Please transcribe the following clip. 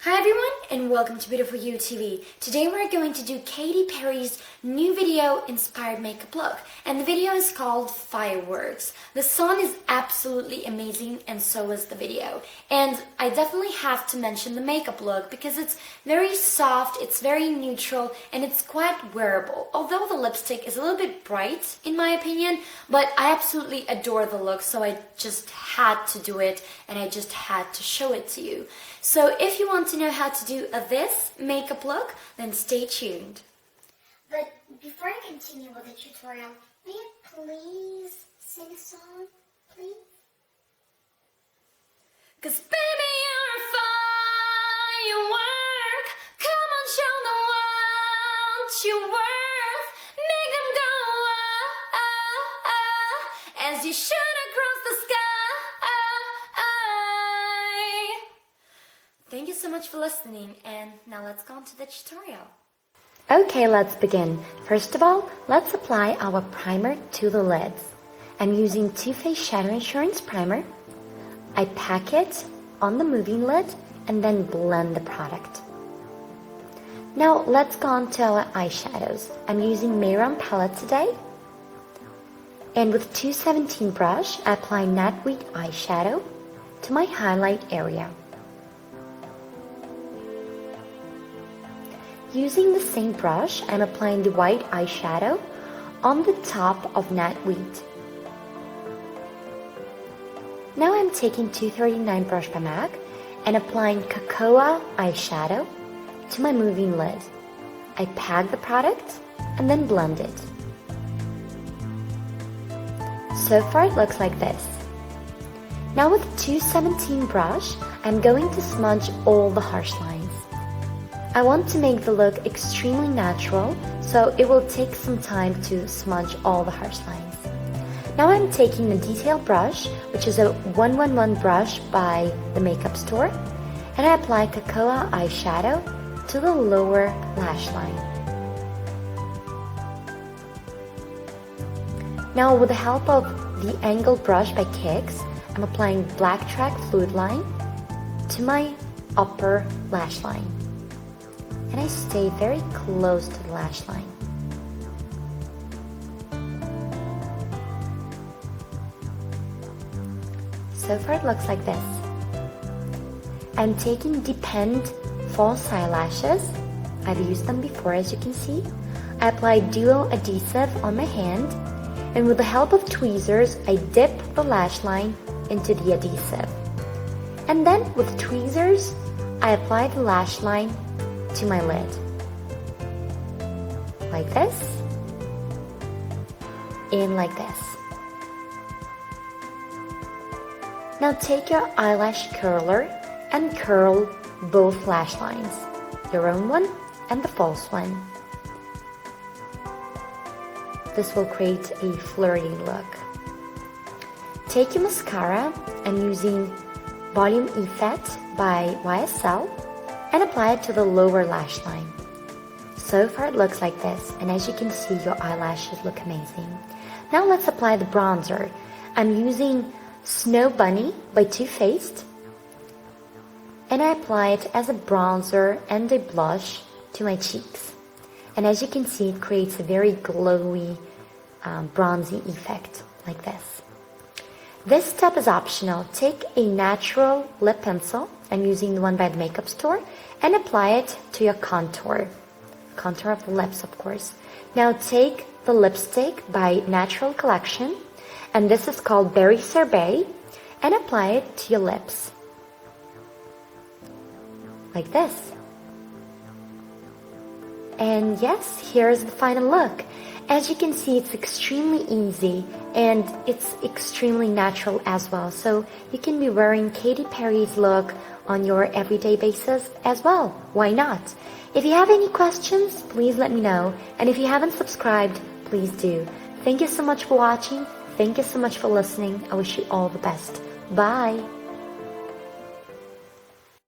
Hi everyone and welcome to Beautiful You TV. Today we're going to do Katy Perry's new video inspired makeup look, and the video is called Fireworks. The song is absolutely amazing and so is the video. And I definitely have to mention the makeup look because it's very soft, it's very neutral, and it's quite wearable. Although the lipstick is a little bit bright in my opinion, but I absolutely adore the look, so I just had to do it and I just had to show it to you. So if you want to know how to do this makeup look, then stay tuned. But before I continue with the tutorial, may I please sing a song, please? 'Cause baby, you're a firework. Come on, show the world your worth. Make them go as you shoot across the sky. Thank you so much for listening, and now let's go on to the tutorial. Okay, let's begin. First of all, let's apply our primer to the lids. I'm using Too Faced Shadow Insurance Primer. I pack it on the moving lid and then blend the product. Now let's go on to our eyeshadows. I'm using Mayron palette today. And with 217 brush, I apply Nat Wheat eyeshadow to my highlight area. Using the same brush, I'm applying the white eyeshadow on the top of Nat Wheat. Now I'm taking 239 brush by MAC and applying Cocoa eyeshadow to my moving lid. I pack the product and then blend it. So far it looks like this. Now with 217 brush, I'm going to smudge all the harsh lines. I want to make the look extremely natural, so it will take some time to smudge all the harsh lines. Now I'm taking the detail brush, which is a 111 brush by the makeup store, and I apply Cocoa eyeshadow to the lower lash line. Now with the help of the angled brush by Kicks, I'm applying Black Track Fluid Line to my upper lash line. And I stay very close to the lash line. So far it looks like this. I'm taking Depend false eyelashes. I've used them before, as you can see. I apply duo adhesive on my hand, and with the help of tweezers, I dip the lash line into the adhesive. And then with tweezers, I apply the lash line to my lid, like this, and like this. Now take your eyelash curler and curl both lash lines, your own one and the false one. This will create a flirty look. Take your mascara. I'm using Volume Effect by YSL and apply it to the lower lash line. So far it looks like this, and as you can see, your eyelashes look amazing. Now let's apply the bronzer. I'm using Snow Bunny by Too Faced, and I apply it as a bronzer and a blush to my cheeks. And as you can see, it creates a very glowy, bronzy effect, like this. This step is optional. Take a natural lip pencil, I'm using the one by the makeup store, and apply it to your contour of the lips, of course. Now take the lipstick by Natural Collection, and this is called Berry Sorbet, and apply it to your lips, like this. And yes, here's the final look. As you can see, it's extremely easy and it's extremely natural as well. So you can be wearing Katy Perry's look on your everyday basis as well. Why not? If you have any questions, please let me know. And if you haven't subscribed, please do. Thank you so much for watching. Thank you so much for listening. I wish you all the best. Bye.